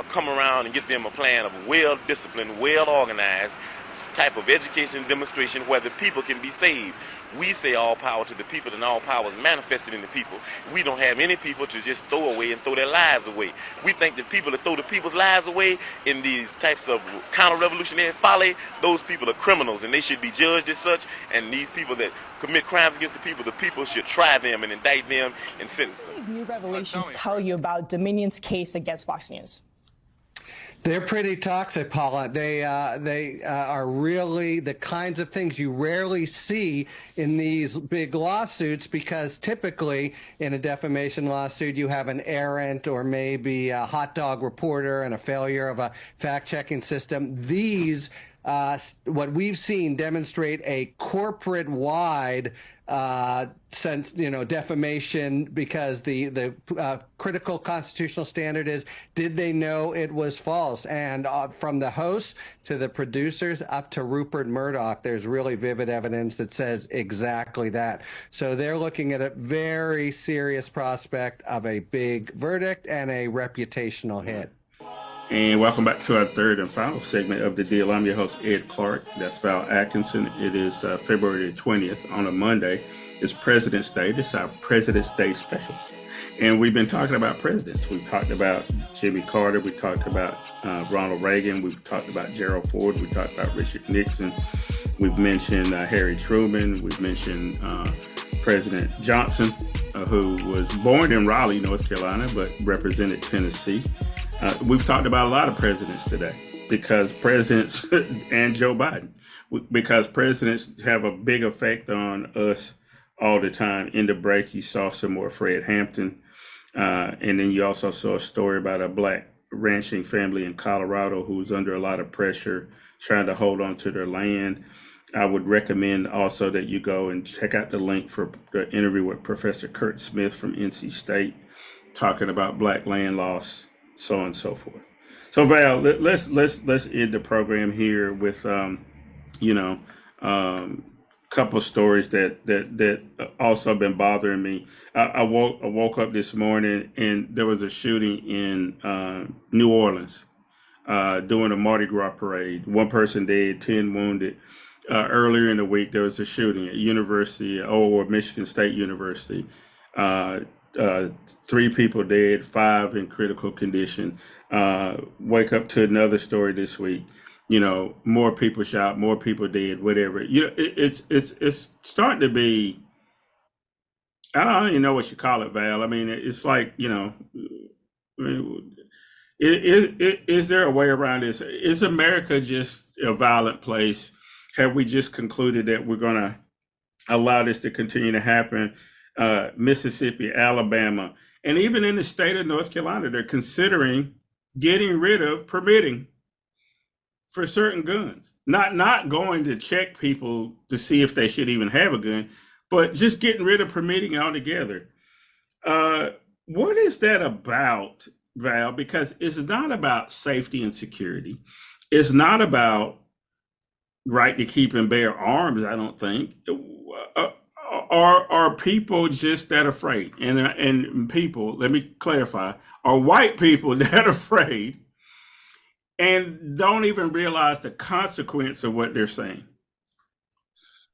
come around and get them a plan of well-disciplined, well-organized type of education and demonstration where the people can be saved. We say all power to the people, and all power is manifested in the people. We don't have any people to just throw away and throw their lives away. We think that people that throw the people's lives away in these types of counter-revolutionary folly, those people are criminals and they should be judged as such. And these people that commit crimes against the people should try them and indict them and sentence them. These new revelations tell you about Dominion's case against Fox News. They're pretty toxic, Paula. They are really the kinds of things you rarely see in these big lawsuits, because typically in a defamation lawsuit you have an errant or maybe a hot dog reporter and a failure of a fact-checking system. These, what we've seen, demonstrate a corporate-wide defamation, because the critical constitutional standard is, did they know it was false? And from the hosts to the producers up to Rupert Murdoch, there's really vivid evidence that says exactly that. So they're looking at a very serious prospect of a big verdict and a reputational hit. And welcome back to our third and final segment of the deal. I'm your host, Ed Clark. That's Val Atkinson. It is February 20th on a Monday. It's President's Day. This is our President's Day special. And we've been talking about presidents. We've talked about Jimmy Carter. We talked about Ronald Reagan. We've talked about Gerald Ford. We talked about Richard Nixon. We've mentioned Harry Truman. We've mentioned President Johnson, who was born in Raleigh, North Carolina, but represented Tennessee. We've talked about a lot of presidents today, because presidents and Joe Biden, because presidents have a big effect on us all the time. In the break, you saw some more Fred Hampton. And then you also saw a story about a black ranching family in Colorado who's under a lot of pressure trying to hold on to their land. I would recommend also that you go and check out the link for the interview with Professor Kurt Smith from NC State, talking about black land loss, so on and so forth. So Val, let's end the program here with couple stories that also been bothering me. I woke up this morning and there was a shooting in New Orleans during a Mardi Gras parade. One person dead, 10 wounded. Earlier in the week, there was a shooting at Michigan State University. Uh, 3 people dead, 5 in critical condition. Wake up to another story this week. More people shot, more people dead, whatever. It's starting to be. I don't even know what you call it, Val. I mean, it's like I mean, is there a way around this? Is America just a violent place? Have we just concluded that we're going to allow this to continue to happen? Mississippi, Alabama, and even in the state of North Carolina, they're considering getting rid of permitting for certain guns. Not going to check people to see if they should even have a gun, but just getting rid of permitting altogether. What is that about, Val? Because it's not about safety and security. It's not about right to keep and bear arms, I don't think. Are people just that afraid? And people, let me clarify, are white people that afraid and don't even realize the consequence of what they're saying?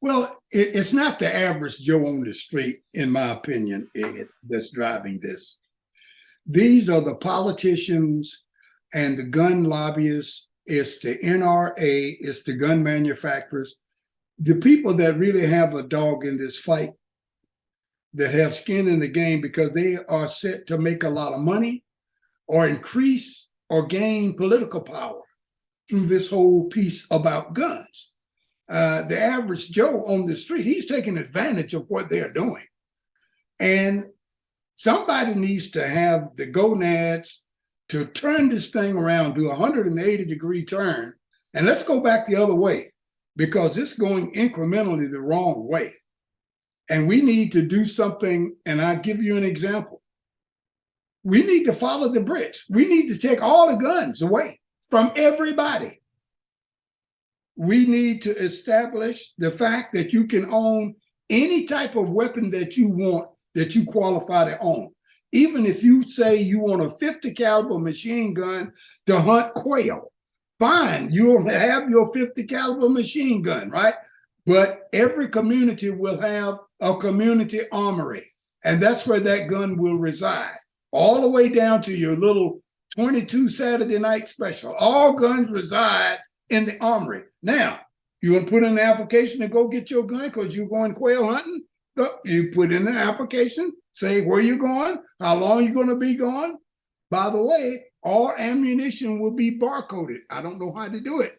Well, it's not the average Joe on the street, in my opinion, that's driving this. These are the politicians and the gun lobbyists. It's the NRA, it's the gun manufacturers, the people that really have a dog in this fight, that have skin in the game because they are set to make a lot of money or increase or gain political power through this whole piece about guns. The average Joe on the street, he's taking advantage of what they're doing. And somebody needs to have the gonads to turn this thing around, do a 180-degree turn. And let's go back the other way, because it's going incrementally the wrong way. And we need to do something, and I'll give you an example. We need to follow the Brits. We need to take all the guns away from everybody. We need to establish the fact that you can own any type of weapon that you want, that you qualify to own. Even if you say you want a 50 caliber machine gun to hunt quail, fine, you'll have your 50 caliber machine gun, right? But every community will have a community armory, and that's where that gun will reside, all the way down to your little 22 Saturday night special. All guns reside in the armory. Now, you want to put in an application to go get your gun because you're going quail hunting? You put in an application, say where you're going, how long you're going to be gone. By the way, all ammunition will be barcoded. I don't know how to do it,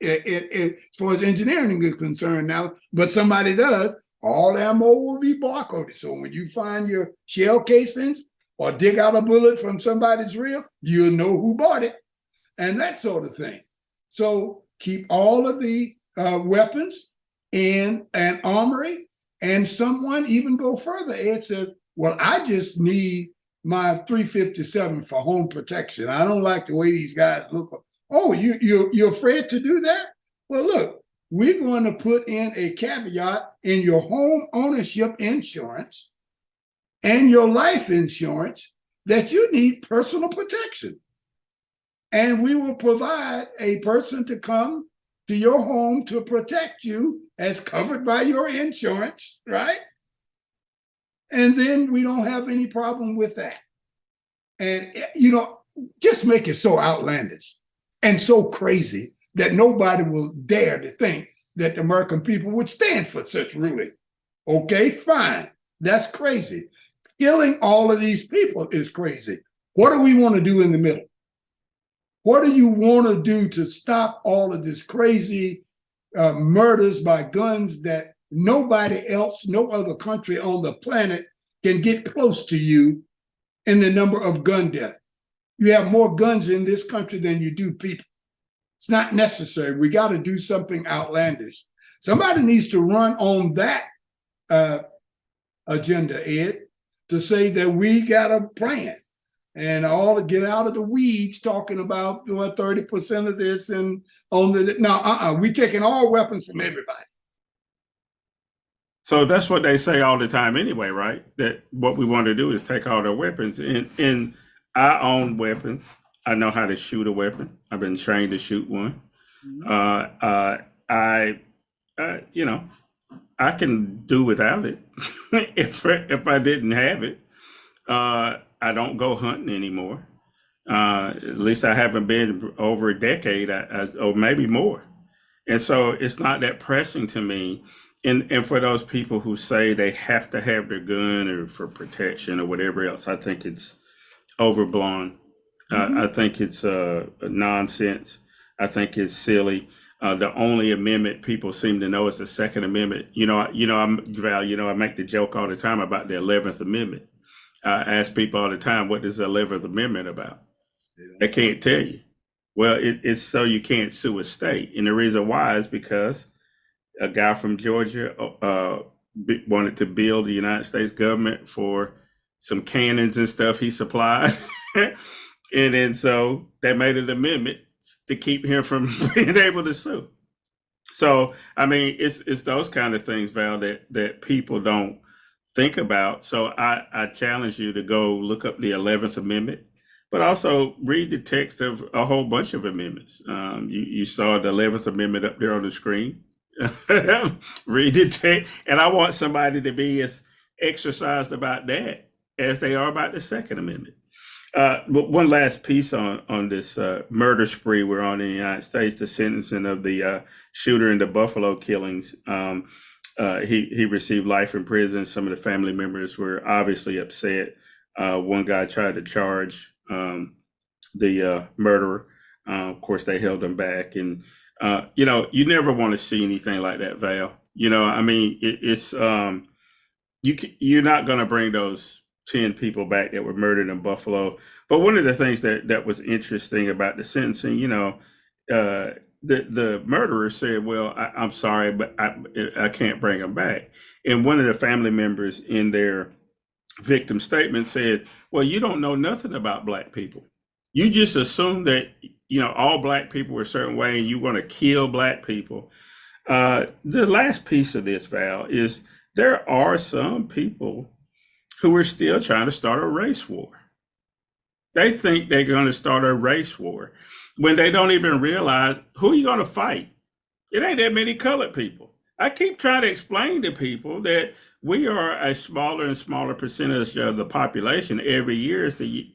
as far as engineering is concerned now, but somebody does. All ammo will be barcoded. So when you find your shell casings or dig out a bullet from somebody's reel, you'll know who bought it, and that sort of thing. So keep all of the weapons in an armory, and someone even go further. Ed says, well, I just need my 357 for home protection. I don't like the way these guys look. Oh, you're afraid to do that? Well, look, we're going to put in a caveat in your home ownership insurance and your life insurance that you need personal protection. And we will provide a person to come to your home to protect you as covered by your insurance, right? And then we don't have any problem with that. And, just make it so outlandish and so crazy that nobody will dare to think that the American people would stand for such ruling. Okay, fine. That's crazy. Killing all of these people is crazy. What do we want to do in the middle? What do you want to do to stop all of this crazy murders by guns that nobody else, no other country on the planet can get close to you in the number of gun deaths? You have more guns in this country than you do people. It's not necessary. We got to do something outlandish. Somebody needs to run on that agenda, Ed, to say that we got a plan and all to get out of the weeds talking about 30% of this and on the, no, we're taking all weapons from everybody. So that's what they say all the time anyway, right? That what we want to do is take all their weapons. And I own weapons. I know how to shoot a weapon. I've been trained to shoot one. I, you know, I can do without it if I didn't have it. I don't go hunting anymore. At least I haven't been over a decade, or maybe more. And so it's not that pressing to me. And for those people who say they have to have their gun or for protection or whatever else, I think it's overblown. I think it's nonsense. I think it's silly. The only amendment people seem to know is the Second Amendment. Val, I make the joke all the time about the 11th Amendment. I ask people all the time, what is the 11th Amendment about? They can't tell you. Well, it's so you can't sue a state. And the reason why is because a guy from Georgia wanted to build the United States government for some cannons and stuff he supplied. And then so they made an amendment to keep him from being able to sue. So, I mean, it's those kind of things, Val, that people don't think about. So I challenge you to go look up the 11th Amendment, but also read the text of a whole bunch of amendments. You saw the 11th Amendment up there on the screen. Read the text. And I want somebody to be as exercised about that as they are about the Second Amendment. But one last piece on this murder spree we're on in the United States, the sentencing of the shooter in the Buffalo killings. He received life in prison. Some of the family members were obviously upset. One guy tried to charge the murderer. Of course, they held him back. And, you never want to see anything like that, Val. I mean, you're not going to bring those 10 people back that were murdered in Buffalo. But one of the things that was interesting about the sentencing, the murderer said, well, I'm sorry, but I can't bring him back. And one of the family members in their victim statement said, well, you don't know nothing about Black people. You just assume that, all Black people are a certain way and you want to kill Black people. The last piece of this, Val, is there are some people who are still trying to start a race war. They think they're going to start a race war when they don't even realize who you're going to fight. It ain't that many colored people. I keep trying to explain to people that we are a smaller and smaller percentage of the population every year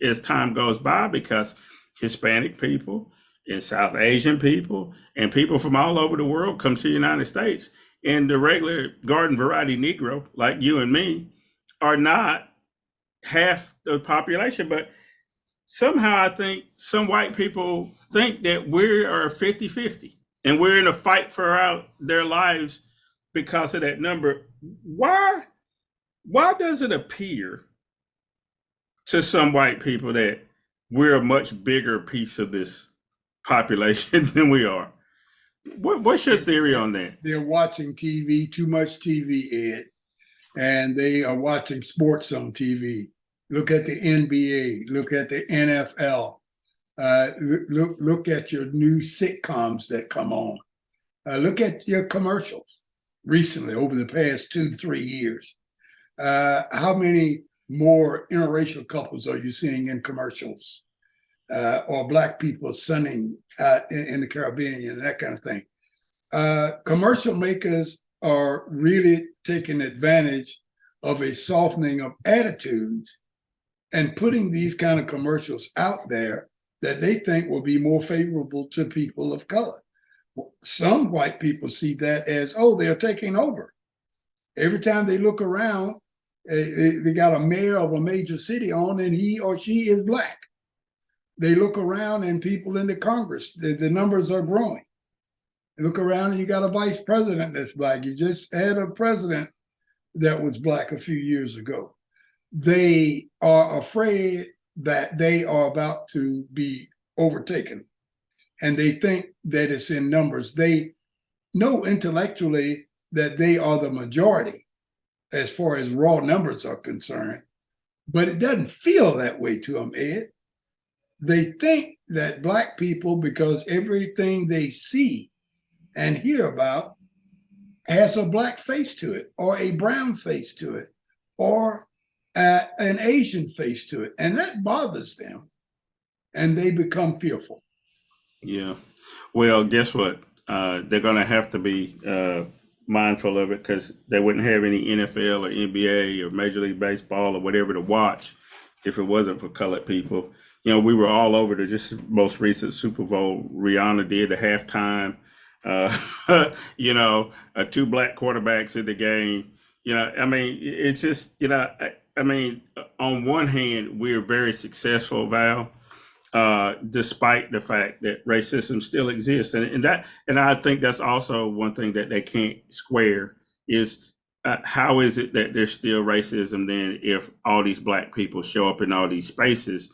as time goes by, because Hispanic people and South Asian people and people from all over the world come to the United States. And the regular garden variety Negro, like you and me, are not half the population. But somehow I think some white people think that we are 50-50 and we're in a fight for their lives because of that number. Why does it appear to some white people that we're a much bigger piece of this population than we are? What's your theory on that? They're watching TV, too much TV, Ed. And they are watching sports on TV. Look at the NBA, look at the NFL, look at your new sitcoms that come on. Look at your commercials recently over the past 2-3 years. How many more interracial couples are you seeing in commercials? Or Black people sunning in the Caribbean and that kind of thing. Commercial makers are really taking advantage of a softening of attitudes and putting these kind of commercials out there that they think will be more favorable to people of color. Some white people see that as, oh, they're taking over. Every time they look around, they got a mayor of a major city on and he or she is Black. They look around and people in the Congress, the numbers are growing. You look around and you got a vice president that's Black. You just had a president that was Black a few years ago. They are afraid that they are about to be overtaken. And they think that it's in numbers. They know intellectually that they are the majority as far as raw numbers are concerned, but it doesn't feel that way to them, Ed. They think that Black people, because everything they see and hear about has a black face to it, or a brown face to it, or an Asian face to it, and that bothers them, and they become fearful. Yeah. Well, guess what? They're going to have to be mindful of it, because they wouldn't have any NFL or NBA or Major League Baseball or whatever to watch if it wasn't for colored people. You know, we were all over the just most recent Super Bowl. Rihanna did the halftime. You know, two black quarterbacks in the game. You know, I mean, it's just, you know, I mean, on one hand, we're very successful, Val, despite the fact that racism still exists, and I think that's also one thing that they can't square is how is it that there's still racism then if all these black people show up in all these spaces.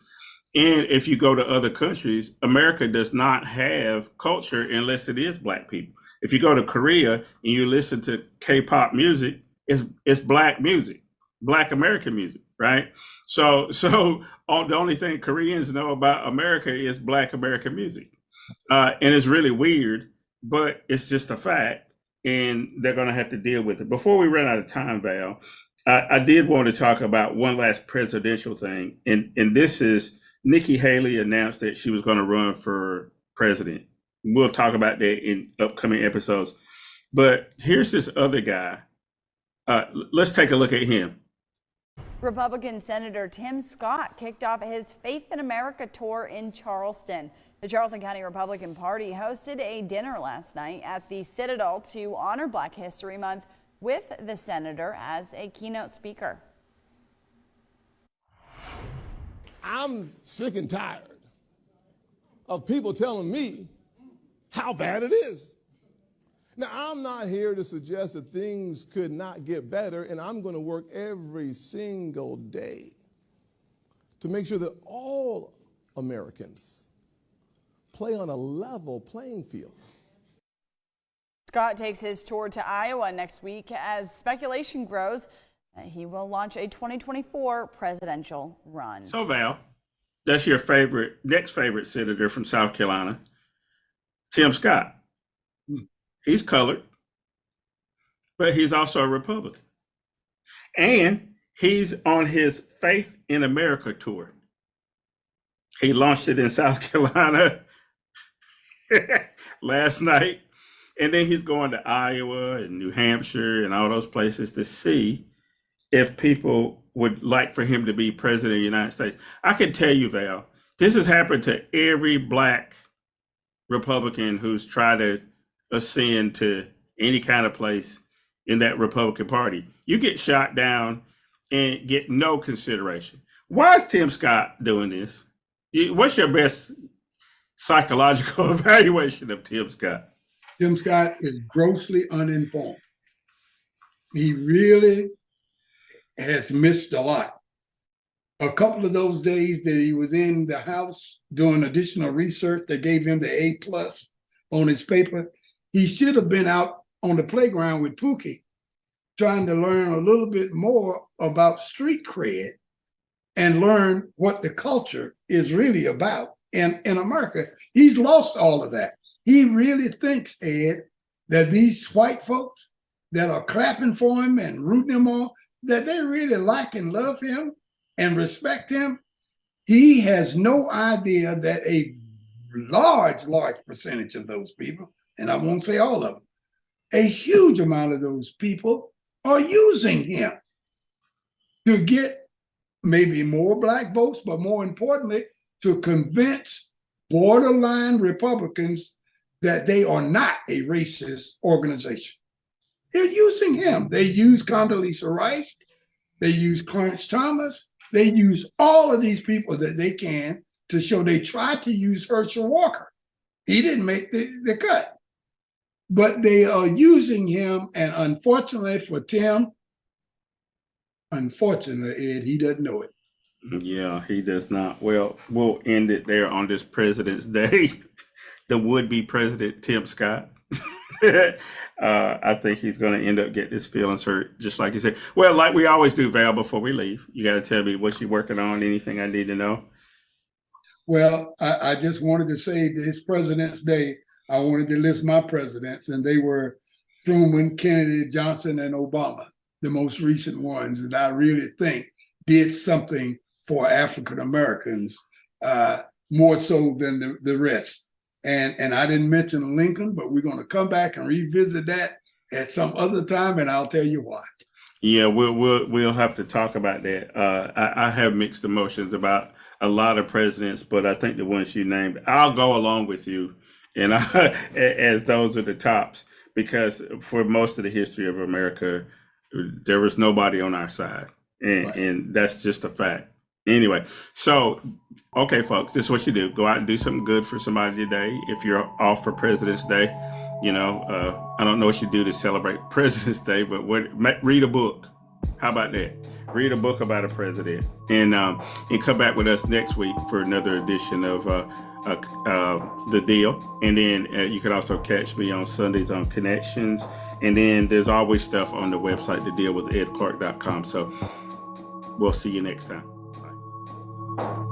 And if you go to other countries, America does not have culture unless it is black people. If you go to Korea and you listen to K-pop music, it's black music, black American music, right? So the only thing Koreans know about America is black American music. And it's really weird, but it's just a fact, and they're going to have to deal with it. Before we run out of time, Val, I did want to talk about one last presidential thing, and this is Nikki Haley announced that she was going to run for president. We'll talk about that in upcoming episodes. But here's this other guy. Let's take a look at him. Republican Senator Tim Scott kicked off his Faith in America tour in Charleston. The Charleston County Republican Party hosted a dinner last night at the Citadel to honor Black History Month with the senator as a keynote speaker. I'm sick and tired of people telling me how bad it is. Now, I'm not here to suggest that things could not get better, and I'm going to work every single day to make sure that all Americans play on a level playing field. Scott takes his tour to Iowa next week as speculation grows that he will launch a 2024 presidential run. So, Val, that's your next favorite senator from South Carolina, Tim Scott. He's colored, but he's also a Republican. And he's on his Faith in America tour. He launched it in South Carolina last night. And then he's going to Iowa and New Hampshire and all those places to see if people would like for him to be president of the United States. I can tell you, Val, this has happened to every black Republican who's tried to ascend to any kind of place in that Republican Party. You get shot down and get no consideration. Why is Tim Scott doing this? What's your best psychological evaluation of Tim Scott? Tim Scott is grossly uninformed. He really has missed a lot. A couple of those days that he was in the House doing additional research that gave him the A+ on his paper, he should have been out on the playground with Pookie trying to learn a little bit more about street cred and learn what the culture is really about in America. He's lost all of that. He really thinks, Ed, that these white folks that are clapping for him and rooting him on, that they really like and love him and respect him. He has no idea that a large percentage of those people, and I won't say all of them, a huge amount of those people are using him to get maybe more black votes, but more importantly, to convince borderline Republicans that they are not a racist organization. They're using him. They use Condoleezza Rice. They use Clarence Thomas. They use all of these people that they can to show. They tried to use Herschel Walker. He didn't make the cut. But they are using him, and unfortunately for Tim, unfortunately, Ed, he doesn't know it. Yeah, he does not. Well, we'll end it there on this President's Day. The would-be president, Tim Scott. I think he's going to end up getting his feelings hurt, just like you said. Well, like we always do, Val, before we leave, you got to tell me what you're working on, anything I need to know. Well, I just wanted to say this President's Day, I wanted to list my presidents, and they were Truman, Kennedy, Johnson, and Obama, the most recent ones that I really think did something for African Americans more so than the rest. And I didn't mention Lincoln, but we're going to come back and revisit that at some other time, and I'll tell you why. Yeah, we'll have to talk about that. I have mixed emotions about a lot of presidents, but I think the ones you named, I'll go along with you, and as those are the tops, because for most of the history of America, there was nobody on our side, and that's just a fact. Anyway, so okay, folks, this is what you do: go out and do something good for somebody today. If you're off for President's Day, I don't know what you do to celebrate President's Day, but read a book. How about that? Read a book about a president, and come back with us next week for another edition of The Deal. And then you can also catch me on Sundays on Connections. And then there's always stuff on the website, thedealwithedclark.com. So we'll see you next time. Bye.